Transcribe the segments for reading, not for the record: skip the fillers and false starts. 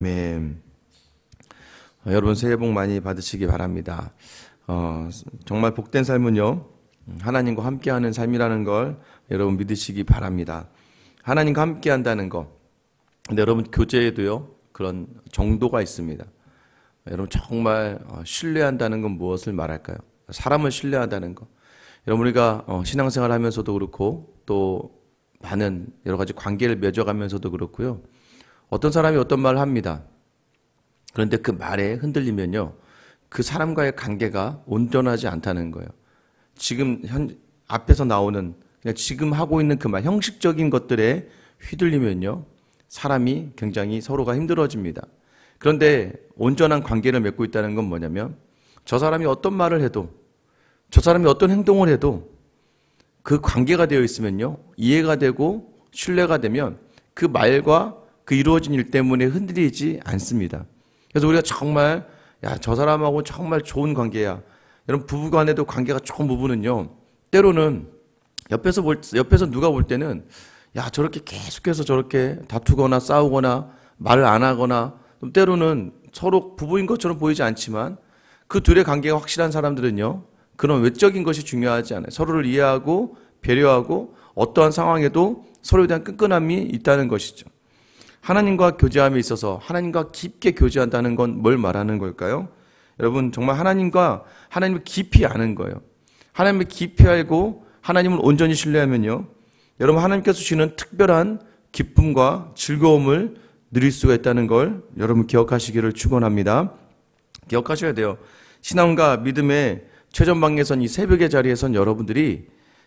아멘. 여러분 새해 복 많이 받으시기 바랍니다. 정말 복된 삶은요, 하나님과 함께하는 삶이라는 걸 여러분 믿으시기 바랍니다. 하나님과 함께한다는 거. 근데 여러분 교제에도요 그런 정도가 있습니다. 여러분 정말 신뢰한다는 건 무엇을 말할까요? 사람을 신뢰한다는 거. 여러분 우리가 신앙생활 하면서도 그렇고 또 많은 여러 가지 관계를 맺어가면서도 그렇고요. 어떤 사람이 어떤 말을 합니다. 그런데 그 말에 흔들리면요, 그 사람과의 관계가 온전하지 않다는 거예요. 지금 앞에서 나오는 그냥 지금 하고 있는 그 말, 형식적인 것들에 휘둘리면요, 사람이 굉장히 서로가 힘들어집니다. 그런데 온전한 관계를 맺고 있다는 건 뭐냐면, 저 사람이 어떤 말을 해도, 저 사람이 어떤 행동을 해도 그 관계가 되어 있으면요, 이해가 되고 신뢰가 되면 그 말과 그 이루어진 일 때문에 흔들리지 않습니다. 그래서 우리가 정말 저 사람하고 정말 좋은 관계야. 여러분 부부 간에도 관계가 좋은 부부는요, 때로는 옆에서 누가 볼 때는 저렇게 계속해서 저렇게 다투거나 싸우거나 말을 안 하거나 때로는 서로 부부인 것처럼 보이지 않지만 그 둘의 관계가 확실한 사람들은요, 그런 외적인 것이 중요하지 않아요. 서로를 이해하고 배려하고 어떠한 상황에도 서로에 대한 끈끈함이 있다는 것이죠. 하나님과 교제함에 있어서 하나님과 깊게 교제한다는 건 뭘 말하는 걸까요? 여러분 정말 하나님을 깊이 아는 거예요. 하나님을 깊이 알고 하나님을 온전히 신뢰하면요, 여러분 하나님께서 주시는 특별한 기쁨과 즐거움을 누릴 수가 있다는 걸 여러분 기억하시기를 축원합니다. 기억하셔야 돼요. 신앙과 믿음의 최전방에 선 이 새벽의 자리에 선 여러분들이,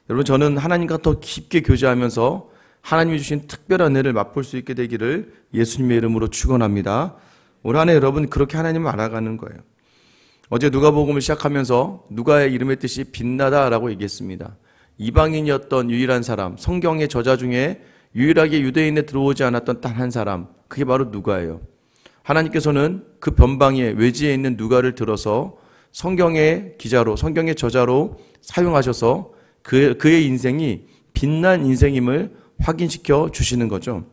여러분 저는 하나님과 더 깊게 교제하면서 하나님이 주신 특별한 은혜를 맛볼 수 있게 되기를 예수님의 이름으로 축원합니다. 올 한 해 여러분 그렇게 하나님을 알아가는 거예요. 어제 누가복음을 시작하면서 누가의 이름의 뜻이 빛나다라고 얘기했습니다. 이방인이었던 유일한 사람, 성경의 저자 중에 유일하게 유대인에 들어오지 않았던 단 한 사람, 그게 바로 누가예요. 하나님께서는 그 변방에 외지에 있는 누가를 들어서 성경의 기자로, 성경의 저자로 사용하셔서 그의 인생이 빛난 인생임을 확인시켜 주시는 거죠.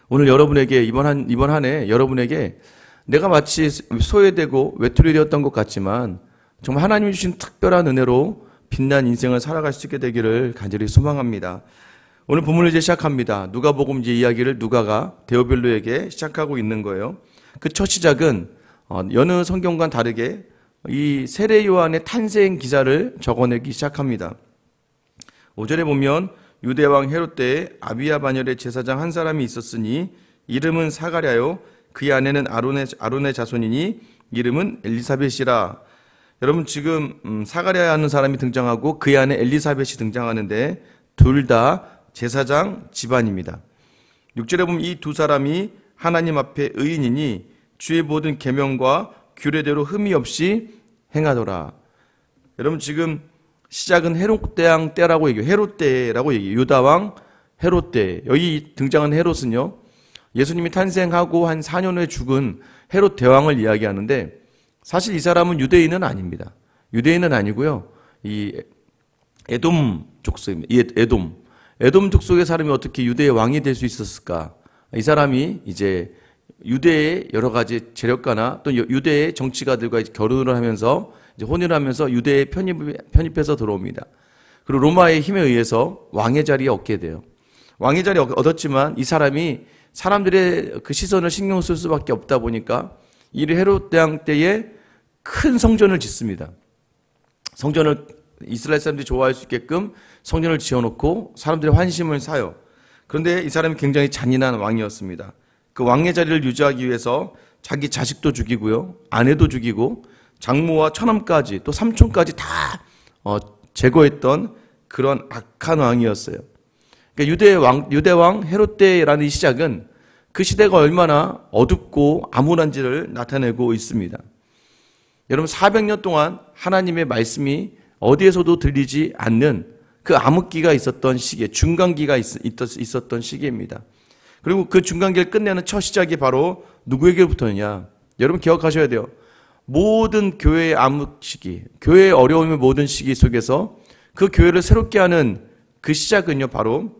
오늘 여러분에게 이번 한 해 여러분에게 내가 마치 소외되고 외톨이 되었던 것 같지만 정말 하나님이 주신 특별한 은혜로 빛난 인생을 살아갈 수 있게 되기를 간절히 소망합니다. 오늘 본문을 이제 시작합니다. 누가복음 이제 이야기를 누가가 데오빌로에게 시작하고 있는 거예요. 그 첫 시작은 여느 성경과는 다르게 이 세례 요한의 탄생 기사를 적어내기 시작합니다. 5절에 보면 유대왕 헤롯 때에 아비야 반열의 제사장 한 사람이 있었으니 이름은 사가랴요, 그의 아내는 아론의 자손이니 이름은 엘리사벳이라. 여러분 지금 사가랴 하는 사람이 등장하고 그의 아내 엘리사벳이 등장하는데 둘 다 제사장 집안입니다. 6절에 보면 이 두 사람이 하나님 앞에 의인이니 주의 모든 계명과 규례대로 흠이 없이 행하더라. 여러분 지금 시작은 헤롯 왕 때라고 얘기해요. 헤롯 때라고 얘기해요. 유다왕 헤롯 때. 여기 등장한 헤롯은요, 예수님이 탄생하고 한 4년 후에 죽은 헤롯 대왕을 이야기하는데, 사실 이 사람은 유대인은 아닙니다. 유대인은 아니고요, 이 에돔 족속입니다. 에돔 족속의 사람이 어떻게 유대의 왕이 될 수 있었을까? 이 사람이 이제 유대의 여러 가지 재력가나 또 유대의 정치가들과 결혼을 하면서 이제 혼인을 하면서 유대에 편입해서 들어옵니다. 그리고 로마의 힘에 의해서 왕의 자리에 얻게 돼요. 왕의 자리에 얻었지만 이 사람이 사람들의 그 시선을 신경 쓸 수밖에 없다 보니까 이 헤롯 대왕 때에 큰 성전을 짓습니다. 성전을 이스라엘 사람들이 좋아할 수 있게끔 성전을 지어놓고 사람들의 환심을 사요. 그런데 이 사람이 굉장히 잔인한 왕이었습니다. 그 왕의 자리를 유지하기 위해서 자기 자식도 죽이고요, 아내도 죽이고 장모와 처남까지 또 삼촌까지 다 제거했던 그런 악한 왕이었어요. 그러니까 유대왕 헤롯 때라는 이 시작은 그 시대가 얼마나 어둡고 암울한지를 나타내고 있습니다. 여러분 400년 동안 하나님의 말씀이 어디에서도 들리지 않는 그 암흑기가 있었던 시기에, 중간기가 있었던 시기입니다. 그리고 그 중간기를 끝내는 첫 시작이 바로 누구에게부터냐? 여러분 기억하셔야 돼요. 모든 교회의 암흑 시기, 교회의 어려움의 모든 시기 속에서 그 교회를 새롭게 하는 그 시작은요, 바로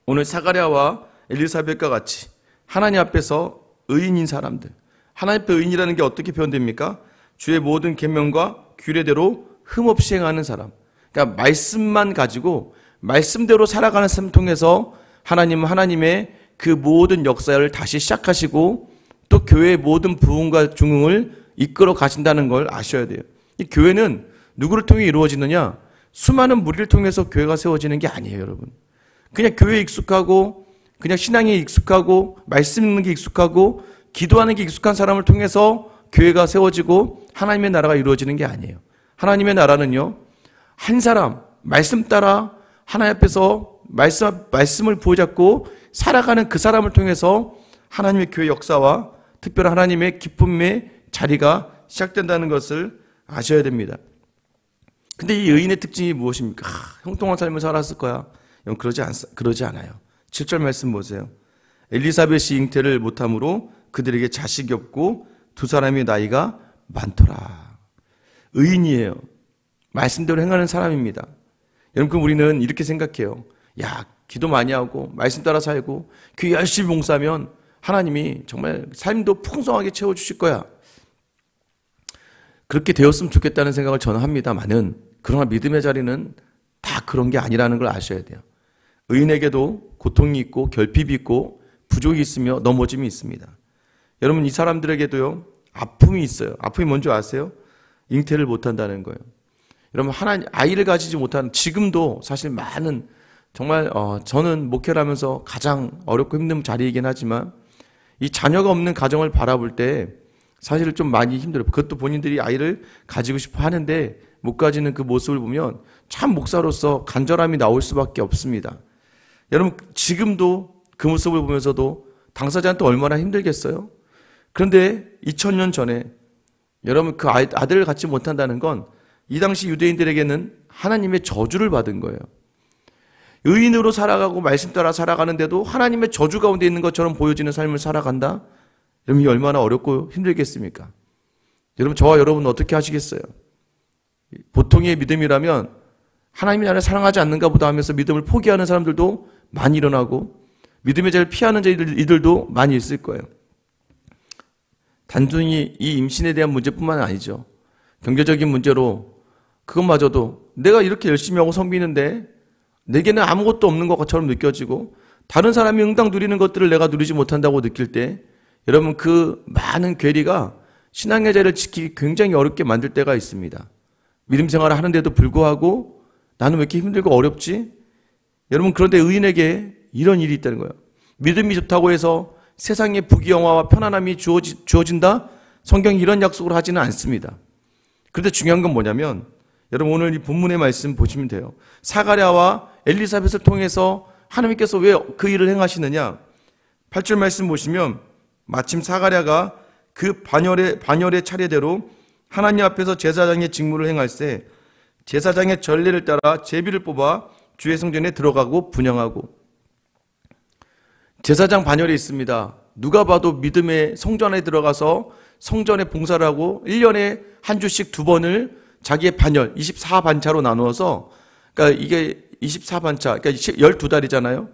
오늘 사가랴와 엘리사벳과 같이 하나님 앞에서 의인인 사람들. 하나님 앞에 의인이라는 게 어떻게 표현됩니까? 주의 모든 계명과 규례대로 흠없이 행하는 사람. 그러니까 말씀만 가지고 말씀대로 살아가는 삶을 통해서 하나님은 하나님의 그 모든 역사를 다시 시작하시고 또 교회의 모든 부흥과 중흥을 이끌어 가신다는 걸 아셔야 돼요. 이 교회는 누구를 통해 이루어지느냐? 수많은 무리를 통해서 교회가 세워지는 게 아니에요, 여러분. 그냥 교회에 익숙하고 그냥 신앙에 익숙하고 말씀 읽는 게 익숙하고 기도하는 게 익숙한 사람을 통해서 교회가 세워지고 하나님의 나라가 이루어지는 게 아니에요. 하나님의 나라는요, 한 사람 말씀 따라 하나님 앞에서 말씀을 부여잡고 살아가는 그 사람을 통해서 하나님의 교회 역사와 특별한 하나님의 기쁨의 자리가 시작된다는 것을 아셔야 됩니다. 근데 이 의인의 특징이 무엇입니까? 형통한 삶을 살았을 거야. 그러지 않아요. 7절 말씀 보세요. 엘리사벳이 잉태를 못함으로 그들에게 자식이 없고 두 사람의 나이가 많더라. 의인이에요. 말씀대로 행하는 사람입니다. 여러분, 우리는 이렇게 생각해요. 야, 기도 많이 하고 말씀 따라 살고 교회 열심히 봉사하면 하나님이 정말 삶도 풍성하게 채워주실 거야. 그렇게 되었으면 좋겠다는 생각을 저는 합니다만은, 그러나 믿음의 자리는 다 그런 게 아니라는 걸 아셔야 돼요. 의인에게도 고통이 있고 결핍이 있고 부족이 있으며 넘어짐이 있습니다. 여러분, 이 사람들에게도요, 아픔이 있어요. 아픔이 뭔지 아세요? 잉태를 못한다는 거예요. 여러분, 아이를 가지지 못하는, 지금도 사실 많은, 정말 저는 목회를 하면서 가장 어렵고 힘든 자리이긴 하지만 이 자녀가 없는 가정을 바라볼 때 사실 좀 많이 힘들어요. 그것도 본인들이 아이를 가지고 싶어 하는데 못 가지는 그 모습을 보면 참 목사로서 간절함이 나올 수밖에 없습니다. 여러분, 지금도 그 모습을 보면서도 당사자한테 얼마나 힘들겠어요? 그런데 2000년 전에 여러분, 그 아들을 갖지 못한다는 건 이 당시 유대인들에게는 하나님의 저주를 받은 거예요. 의인으로 살아가고 말씀 따라 살아가는데도 하나님의 저주 가운데 있는 것처럼 보여지는 삶을 살아간다? 여러분, 이 얼마나 어렵고 힘들겠습니까? 여러분, 저와 여러분은 어떻게 하시겠어요? 보통의 믿음이라면 하나님이 나를 사랑하지 않는가 보다 하면서 믿음을 포기하는 사람들도 많이 일어나고 믿음의 자를 피하는 이들도 많이 있을 거예요. 단순히 이 임신에 대한 문제뿐만 아니죠. 경제적인 문제로 그것마저도 내가 이렇게 열심히 하고 섬기는데 내게는 아무것도 없는 것처럼 느껴지고 다른 사람이 응당 누리는 것들을 내가 누리지 못한다고 느낄 때 여러분, 그 많은 괴리가 신앙의 자리를 지키기 굉장히 어렵게 만들 때가 있습니다. 믿음 생활을 하는데도 불구하고 나는 왜 이렇게 힘들고 어렵지? 여러분, 그런데 의인에게 이런 일이 있다는 거예요. 믿음이 좋다고 해서 세상의 부귀영화와 편안함이 주어진다? 성경이 이런 약속을 하지는 않습니다. 그런데 중요한 건 뭐냐면 여러분, 오늘 이 본문의 말씀 보시면 돼요. 사가랴와 엘리사벳을 통해서 하나님께서 왜 그 일을 행하시느냐? 8절 말씀 보시면 마침 사가랴가 그 반열의 차례대로 하나님 앞에서 제사장의 직무를 행할 때 제사장의 전례를 따라 제비를 뽑아 주의 성전에 들어가고 분향하고. 제사장 반열에 있습니다. 누가 봐도 믿음의 성전에 들어가서 성전에 봉사를 하고 1년에 한 주씩 2번을 자기의 반열 24반차로 나누어서, 그러니까 이게 24반차, 그러니까 12달이잖아요.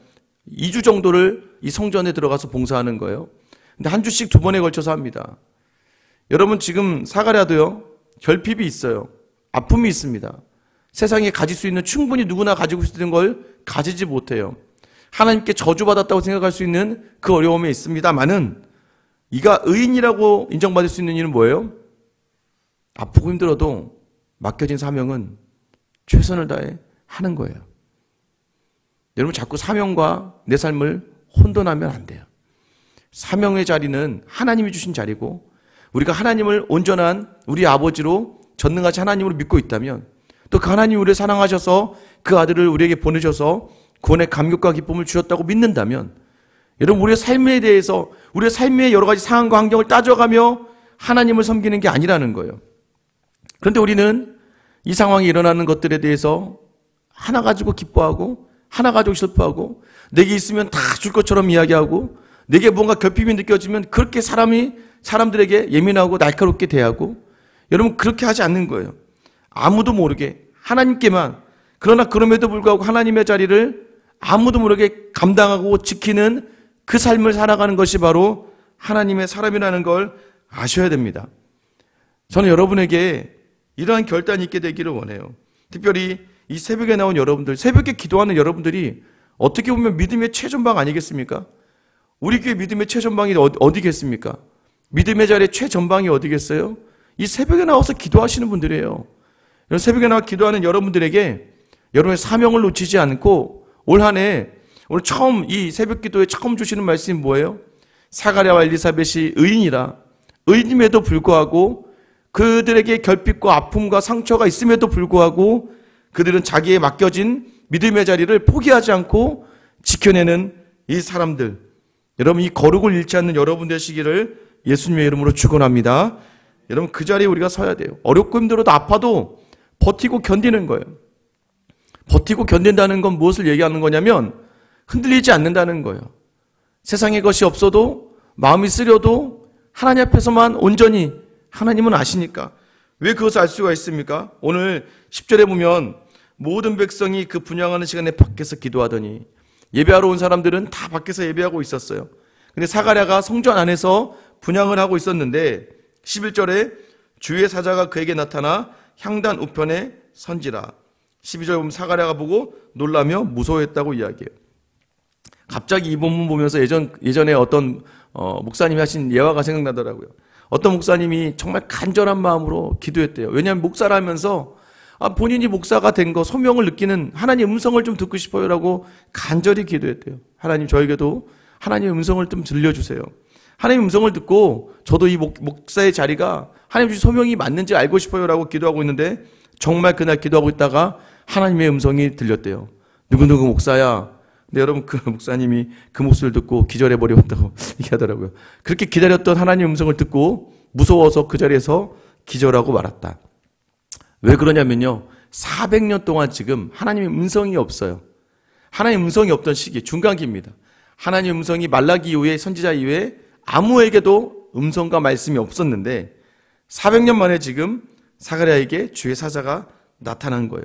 2주 정도를 이 성전에 들어가서 봉사하는 거예요. 근데 한 주씩 2번에 걸쳐서 합니다. 여러분, 지금 사가랴도요, 결핍이 있어요. 아픔이 있습니다. 세상에 가질 수 있는, 충분히 누구나 가지고 있는 걸 가지지 못해요. 하나님께 저주받았다고 생각할 수 있는 그 어려움이 있습니다만은 이가 의인이라고 인정받을 수 있는 일은 뭐예요? 아프고 힘들어도 맡겨진 사명은 최선을 다해 하는 거예요. 여러분, 자꾸 사명과 내 삶을 혼돈하면 안 돼요. 사명의 자리는 하나님이 주신 자리고 우리가 하나님을 온전한 우리 아버지로 전능하신 하나님으로 믿고 있다면 또 그 하나님이 우리를 사랑하셔서 그 아들을 우리에게 보내셔서 구원의 감격과 기쁨을 주셨다고 믿는다면 여러분, 우리의 삶에 대해서 우리의 삶의 여러 가지 상황과 환경을 따져가며 하나님을 섬기는 게 아니라는 거예요. 그런데 우리는 이 상황이 일어나는 것들에 대해서 하나 가지고 기뻐하고 하나 가지고 슬퍼하고 내게 있으면 다 줄 것처럼 이야기하고 내게 뭔가 결핍이 느껴지면 그렇게 사람들에게 예민하고 날카롭게 대하고, 여러분, 그렇게 하지 않는 거예요. 아무도 모르게 하나님께만. 그러나 그럼에도 불구하고 하나님의 자리를 아무도 모르게 감당하고 지키는 그 삶을 살아가는 것이 바로 하나님의 사람이라는 걸 아셔야 됩니다. 저는 여러분에게 이러한 결단이 있게 되기를 원해요. 특별히 이 새벽에 나온 여러분들, 새벽에 기도하는 여러분들이 어떻게 보면 믿음의 최전방 아니겠습니까? 우리 교회 믿음의 최전방이 어디겠습니까? 믿음의 자리의 최전방이 어디겠어요? 이 새벽에 나와서 기도하시는 분들이에요. 새벽에 나와 기도하는 여러분들에게 여러분의 사명을 놓치지 않고 올 한 해, 오늘 처음 이 새벽 기도에 처음 주시는 말씀이 뭐예요? 사가랴와 엘리사벳이 의인이라, 의인임에도 불구하고 그들에게 결핍과 아픔과 상처가 있음에도 불구하고 그들은 자기에 맡겨진 믿음의 자리를 포기하지 않고 지켜내는 이 사람들, 여러분 이 거룩을 잃지 않는 여러분 되시기를 예수님의 이름으로 축원합니다. 여러분 그 자리에 우리가 서야 돼요. 어렵고 힘들어도 아파도 버티고 견디는 거예요. 버티고 견딘다는 건 무엇을 얘기하는 거냐면 흔들리지 않는다는 거예요. 세상의 것이 없어도 마음이 쓰려도 하나님 앞에서만 온전히, 하나님은 아시니까. 왜 그것을 알 수가 있습니까? 오늘 10절에 보면 모든 백성이 그 분향하는 시간에 밖에서 기도하더니, 예배하러 온 사람들은 다 밖에서 예배하고 있었어요. 근데 사가랴가 성전 안에서 분향을 하고 있었는데 11절에 주의 사자가 그에게 나타나 향단 우편에 선지라. 12절 보면 사가랴가 보고 놀라며 무서워했다고 이야기해요. 갑자기 이 본문 보면서 예전에 어떤 목사님이 하신 예화가 생각나더라고요. 어떤 목사님이 정말 간절한 마음으로 기도했대요. 왜냐하면 목사를 하면서 본인이 목사가 된 거, 소명을 느끼는 하나님의 음성을 좀 듣고 싶어요라고 간절히 기도했대요. 하나님 저에게도 하나님의 음성을 좀 들려주세요. 하나님의 음성을 듣고 저도 이 목사의 자리가 하나님 주신 소명이 맞는지 알고 싶어요라고 기도하고 있는데 정말 그날 기도하고 있다가 하나님의 음성이 들렸대요. 누구누구 목사야. 근데 여러분 그 목사님이 그 목소리를 듣고 기절해버렸다고 얘기하더라고요. 그렇게 기다렸던 하나님의 음성을 듣고 무서워서 그 자리에서 기절하고 말았다. 왜 그러냐면요, 400년 동안 지금 하나님의 음성이 없어요. 하나님의 음성이 없던 시기, 중간기입니다. 하나님의 음성이 말라기 이후에, 선지자 이후에 아무에게도 음성과 말씀이 없었는데 400년 만에 지금 사가랴에게 주의 사자가 나타난 거예요.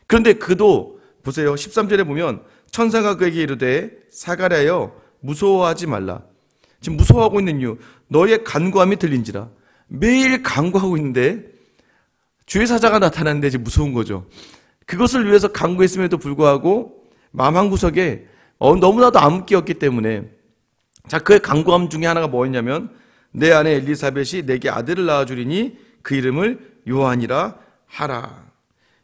그런데 그도 보세요, 13절에 보면 천사가 그에게 이르되 사가랴여 무서워하지 말라. 지금 무서워하고 있는 이유, 너의 간구함이 들린지라. 매일 간구하고 있는데 주의 사자가 나타났는데 지금 무서운 거죠. 그것을 위해서 간구했음에도 불구하고 마음 한구석에 너무나도 암흑기였기 때문에, 자, 그의 간구함 중에 하나가 뭐였냐면 내 아내 엘리사벳이 내게 아들을 낳아주리니 그 이름을 요한이라 하라.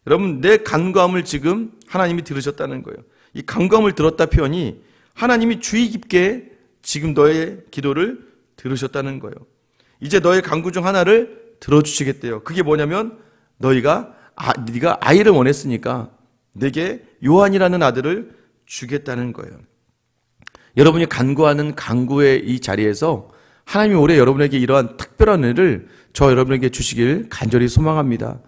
여러분, 내 간구함을 지금 하나님이 들으셨다는 거예요. 이 간구함을 들었다 표현이 하나님이 주의 깊게 지금 너의 기도를 들으셨다는 거예요. 이제 너의 간구 중 하나를 들어주시겠대요. 그게 뭐냐면 네가 아이를 원했으니까 내게 요한이라는 아들을 주겠다는 거예요. 여러분이 간구하는 간구의 이 자리에서 하나님이 올해 여러분에게 이러한 특별한 은혜를 저 여러분에게 주시길 간절히 소망합니다.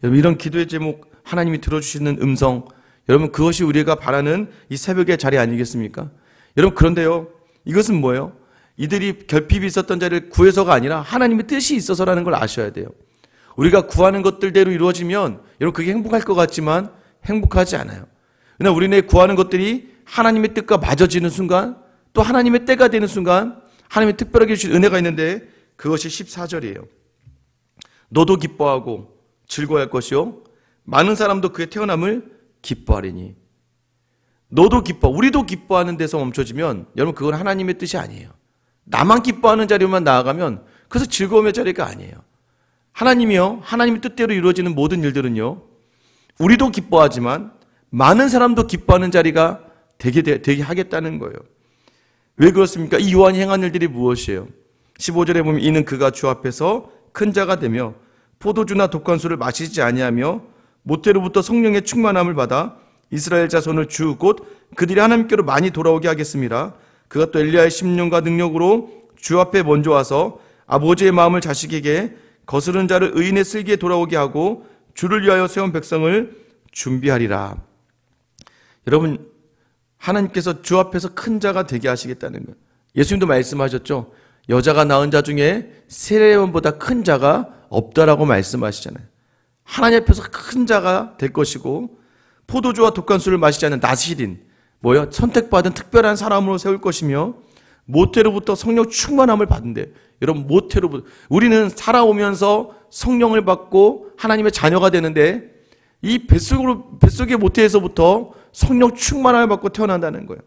여러분, 이런 기도의 제목, 하나님이 들어주시는 음성, 여러분 그것이 우리가 바라는 이 새벽의 자리 아니겠습니까? 여러분, 그런데요, 이것은 뭐예요? 이들이 결핍이 있었던 자리를 구해서가 아니라 하나님의 뜻이 있어서라는 걸 아셔야 돼요. 우리가 구하는 것들대로 이루어지면 여러분 그게 행복할 것 같지만 행복하지 않아요. 그러나 우리네 구하는 것들이 하나님의 뜻과 맞아지는 순간, 또 하나님의 때가 되는 순간 하나님의 특별하게 주신 은혜가 있는데 그것이 14절이에요. 너도 기뻐하고 즐거워할 것이요 많은 사람도 그의 태어남을 기뻐하리니. 너도 기뻐, 우리도 기뻐하는 데서 멈춰지면 여러분 그건 하나님의 뜻이 아니에요. 나만 기뻐하는 자리만 나아가면 그것은 즐거움의 자리가 아니에요. 하나님이요, 하나님의 뜻대로 이루어지는 모든 일들은요, 우리도 기뻐하지만 많은 사람도 기뻐하는 자리가 되게 하겠다는 거예요. 왜 그렇습니까? 이 요한이 행한 일들이 무엇이에요? 15절에 보면 이는 그가 주 앞에서 큰 자가 되며 포도주나 독한술을 마시지 아니하며 모태로부터 성령의 충만함을 받아 이스라엘 자손을 주 곧 그들이 하나님께로 많이 돌아오게 하겠습니다. 그가 또 엘리야의 심령과 능력으로 주 앞에 먼저 와서 아버지의 마음을 자식에게 거스른 자를 의인의 슬기에 돌아오게 하고 주를 위하여 세운 백성을 준비하리라. 여러분, 하나님께서 주 앞에서 큰 자가 되게 하시겠다는 거예요. 예수님도 말씀하셨죠. 여자가 낳은 자 중에 세례요한보다 큰 자가 없다라고 말씀하시잖아요. 하나님 앞에서 큰 자가 될 것이고 포도주와 독한 술을 마시지 않는 나시린, 선택받은 특별한 사람으로 세울 것이며 모태로부터 성령 충만함을 받는데, 여러분 모태로부터, 우리는 살아오면서 성령을 받고 하나님의 자녀가 되는데 이 뱃속의 모태에서부터 성령 충만함을 받고 태어난다는 거예요.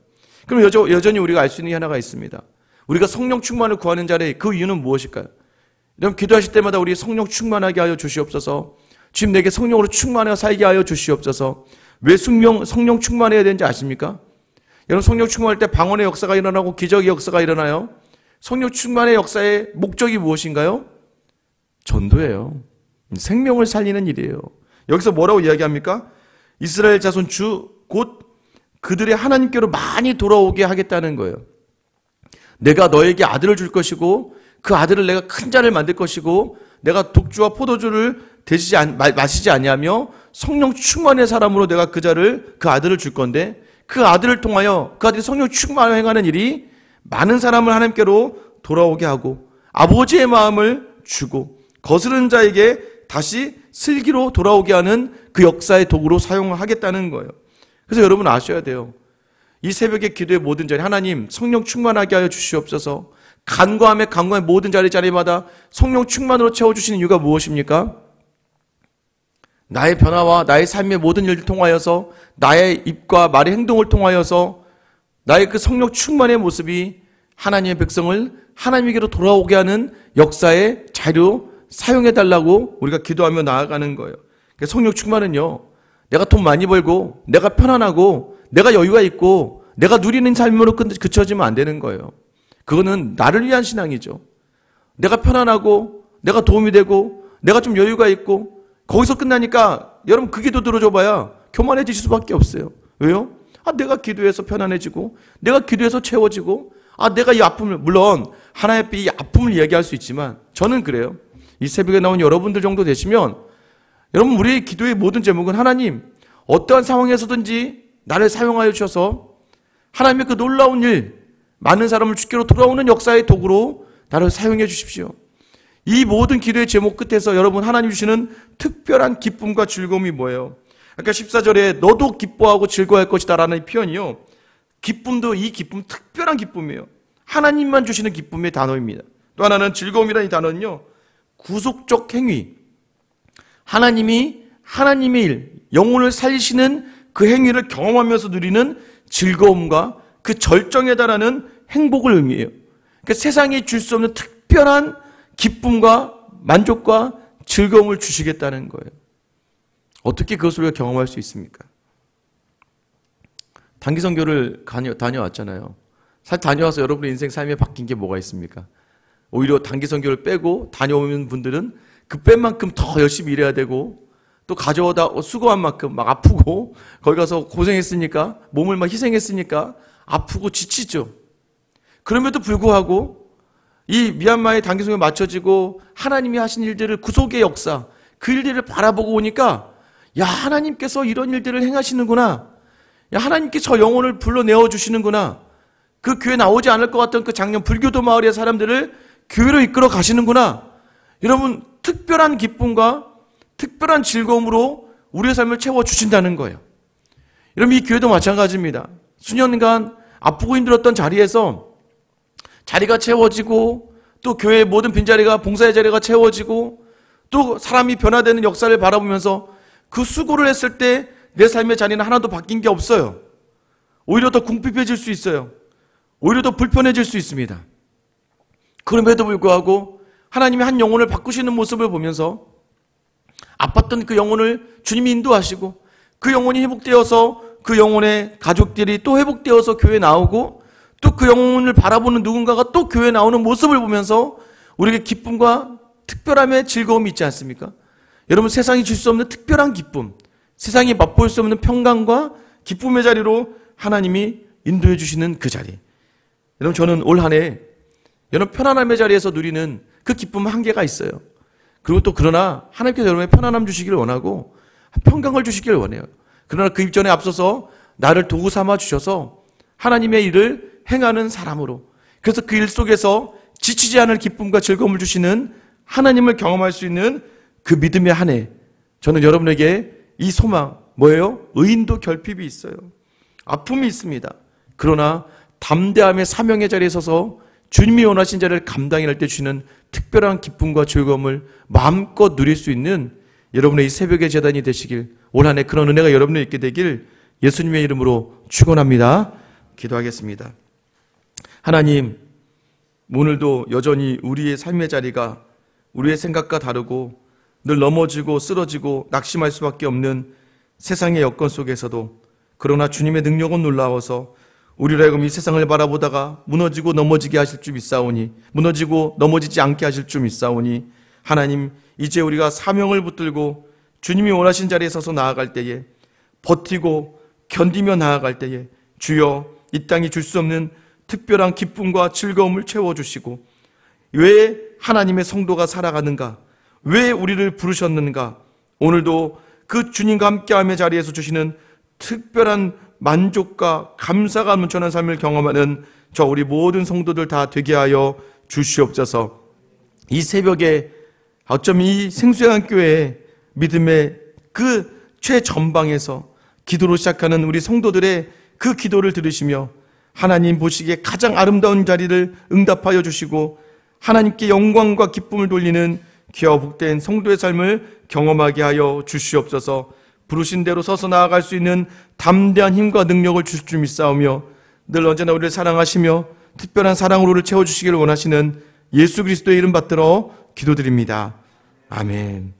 그럼 여전히 우리가 알 수 있는 게 하나가 있습니다. 우리가 성령 충만을 구하는 자리에 그 이유는 무엇일까요? 여러분 기도하실 때마다 우리 성령 충만하게 하여 주시옵소서. 주님 내게 성령으로 충만하여 살게 하여 주시옵소서. 왜 성령 충만해야 되는지 아십니까? 여러분 성령 충만할 때 방언의 역사가 일어나고 기적의 역사가 일어나요. 성령 충만의 역사의 목적이 무엇인가요? 전도예요. 생명을 살리는 일이에요. 여기서 뭐라고 이야기합니까? 이스라엘 자손 곧 그들의 하나님께로 많이 돌아오게 하겠다는 거예요. 내가 너에게 아들을 줄 것이고 그 아들을 내가 큰 자를 만들 것이고 내가 독주와 포도주를 마시지 아니하며 성령 충만의 사람으로 내가 그 아들을 줄 건데 그 아들을 통하여 그 아들이 성령 충만을 행하는 일이 많은 사람을 하나님께로 돌아오게 하고 아버지의 마음을 주고 거스르는 자에게 다시 슬기로 돌아오게 하는 그 역사의 도구로 사용하겠다는 거예요. 그래서 여러분 아셔야 돼요. 이 새벽의 기도의 모든 자리 하나님 성령 충만하게 하여 주시옵소서. 간과함의 모든 자리마다 성령 충만으로 채워주시는 이유가 무엇입니까? 나의 변화와 나의 삶의 모든 일을 통하여서 나의 입과 말의 행동을 통하여서 나의 그 성령 충만의 모습이 하나님의 백성을 하나님에게로 돌아오게 하는 역사의 자료 사용해달라고 우리가 기도하며 나아가는 거예요. 성령 충만은요, 내가 돈 많이 벌고 내가 편안하고 내가 여유가 있고 내가 누리는 삶으로 그쳐지면 안 되는 거예요. 그거는 나를 위한 신앙이죠. 내가 편안하고 내가 도움이 되고 내가 좀 여유가 있고 거기서 끝나니까 여러분 그 기도 들어줘봐야 교만해지실 수밖에 없어요. 왜요? 내가 기도해서 편안해지고 내가 기도해서 채워지고 내가 이 아픔을, 물론 하나님 앞에 이 아픔을 이야기할 수 있지만 저는 그래요. 이 새벽에 나온 여러분들 정도 되시면 여러분 우리의 기도의 모든 제목은 하나님 어떠한 상황에서든지 나를 사용하여 주셔서 하나님의 그 놀라운 일, 많은 사람을 주께로 돌아오는 역사의 도구로 나를 사용해 주십시오. 이 모든 기도의 제목 끝에서 여러분 하나님 주시는 특별한 기쁨과 즐거움이 뭐예요? 아까 14절에 너도 기뻐하고 즐거워할 것이다 라는 표현이요, 기쁨도 이 기쁨 특별한 기쁨이에요. 하나님만 주시는 기쁨의 단어입니다. 또 하나는 즐거움이라는 이 단어는요, 구속적 행위, 하나님이 하나님의 일, 영혼을 살리시는 그 행위를 경험하면서 누리는 즐거움과 그 절정에 달하는 행복을 의미해요. 그러니까 세상이 줄 수 없는 특별한 기쁨과 만족과 즐거움을 주시겠다는 거예요. 어떻게 그것을 우리가 경험할 수 있습니까? 단기 선교를 다녀왔잖아요. 사실 다녀와서 여러분의 인생 삶에 바뀐 게 뭐가 있습니까? 오히려 단기 선교를 빼고 다녀오는 분들은 그 뺀 만큼 더 열심히 일해야 되고 또 가져오다 수고한 만큼 막 아프고 거기 가서 고생했으니까 몸을 막 희생했으니까 아프고 지치죠. 그럼에도 불구하고 이 미얀마의 단기 선교에 맞춰지고 하나님이 하신 일들을 구속의 역사, 그 일들을 바라보고 오니까 야, 하나님께서 이런 일들을 행하시는구나. 야, 하나님께 저 영혼을 불러내어 주시는구나. 그 교회 나오지 않을 것 같던 그 작년 불교도 마을의 사람들을 교회로 이끌어 가시는구나. 여러분, 특별한 기쁨과 특별한 즐거움으로 우리의 삶을 채워주신다는 거예요. 여러분, 이 교회도 마찬가지입니다. 수년간 아프고 힘들었던 자리에서 자리가 채워지고 또 교회의 모든 빈자리가, 봉사의 자리가 채워지고 또 사람이 변화되는 역사를 바라보면서 그 수고를 했을 때 내 삶의 자리는 하나도 바뀐 게 없어요. 오히려 더 궁핍해질 수 있어요. 오히려 더 불편해질 수 있습니다. 그럼에도 불구하고 하나님이 한 영혼을 바꾸시는 모습을 보면서 아팠던 그 영혼을 주님이 인도하시고 그 영혼이 회복되어서 그 영혼의 가족들이 또 회복되어서 교회에 나오고 또 그 영혼을 바라보는 누군가가 또 교회에 나오는 모습을 보면서 우리에게 기쁨과 특별함의 즐거움이 있지 않습니까? 여러분, 세상이 줄 수 없는 특별한 기쁨, 세상이 맛볼 수 없는 평강과 기쁨의 자리로 하나님이 인도해 주시는 그 자리. 여러분, 저는 올 한 해 여러분 편안함의 자리에서 누리는 그 기쁨은 한계가 있어요. 그리고 또 그러나 하나님께서 여러분의 편안함 주시기를 원하고 평강을 주시기를 원해요. 그러나 그 일전에 앞서서 나를 도구 삼아 주셔서 하나님의 일을 행하는 사람으로, 그래서 그 일 속에서 지치지 않을 기쁨과 즐거움을 주시는 하나님을 경험할 수 있는 그 믿음의 한 해, 저는 여러분에게 이 소망, 뭐예요? 의인도 결핍이 있어요. 아픔이 있습니다. 그러나 담대함의 사명의 자리에 서서 주님이 원하신 자리를 감당할 때 주시는 특별한 기쁨과 즐거움을 마음껏 누릴 수 있는 여러분의 이 새벽의 제단이 되시길, 올 한 해 그런 은혜가 여러분에 있게 되길 예수님의 이름으로 축원합니다. 기도하겠습니다. 하나님, 오늘도 여전히 우리의 삶의 자리가 우리의 생각과 다르고 늘 넘어지고 쓰러지고 낙심할 수밖에 없는 세상의 여건 속에서도, 그러나 주님의 능력은 놀라워서 우리로 하여금 이 세상을 바라보다가 무너지고 넘어지게 하실 줄 믿사오니, 무너지고 넘어지지 않게 하실 줄 믿사오니, 하나님, 이제 우리가 사명을 붙들고 주님이 원하신 자리에 서서 나아갈 때에, 버티고 견디며 나아갈 때에 주여 이 땅이 줄 수 없는 특별한 기쁨과 즐거움을 채워주시고, 왜 하나님의 성도가 살아가는가, 왜 우리를 부르셨는가, 오늘도 그 주님과 함께함의 자리에서 주시는 특별한 만족과 감사가 넘쳐나는 삶을 경험하는 저 우리 모든 성도들 다 되게 하여 주시옵소서. 이 새벽에 어쩜 이 생수의 교회의 믿음의 그 최전방에서 기도로 시작하는 우리 성도들의 그 기도를 들으시며 하나님 보시기에 가장 아름다운 자리를 응답하여 주시고 하나님께 영광과 기쁨을 돌리는 귀하고 복된 성도의 삶을 경험하게 하여 주시옵소서. 부르신 대로 서서 나아갈 수 있는 담대한 힘과 능력을 주실 줄 믿사오며 늘 언제나 우리를 사랑하시며 특별한 사랑으로 우리를 채워주시기를 원하시는 예수 그리스도의 이름 받들어 기도드립니다. 아멘.